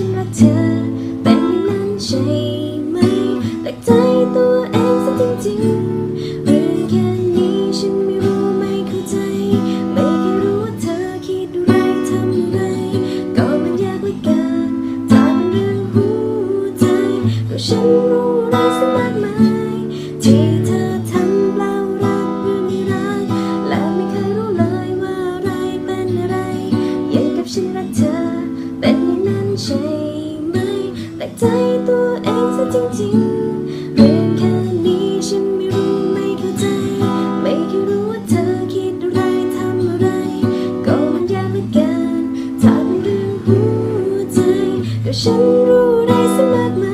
ฉันรักเธอเป็นอย่างนั้นใช่ไหมแปลกใจตัวเองซะจริงๆเรื่องแค่นี้ฉันไม่รู้ไม่เข้าใจไม่เคยรู้ว่าเธอคิดอะไรทำอะไรก็มันยากเหลือเกินถ้าเป็นเรื่องหัวใจก็ฉันรู้อะไรสักมากมายที่เธอทำเปล่ารักหรือไม่รักและไม่เคยรู้เลยว่าอะไรเป็นอะไรยังกับฉันรักเธอเป็นอย่างนั้นใช่ไหมแปลกใจตัวเองซะจริงๆเรื่องแค่นี้ฉันไม่รู้ไม่เข้าใจไม่เคยรู้ว่าเธอคิดอะไรทำอะไรก็มันยากเหลือเกินถ้าเป็นเรื่องหัวใจก็ฉันรู้ได้สักมากมาย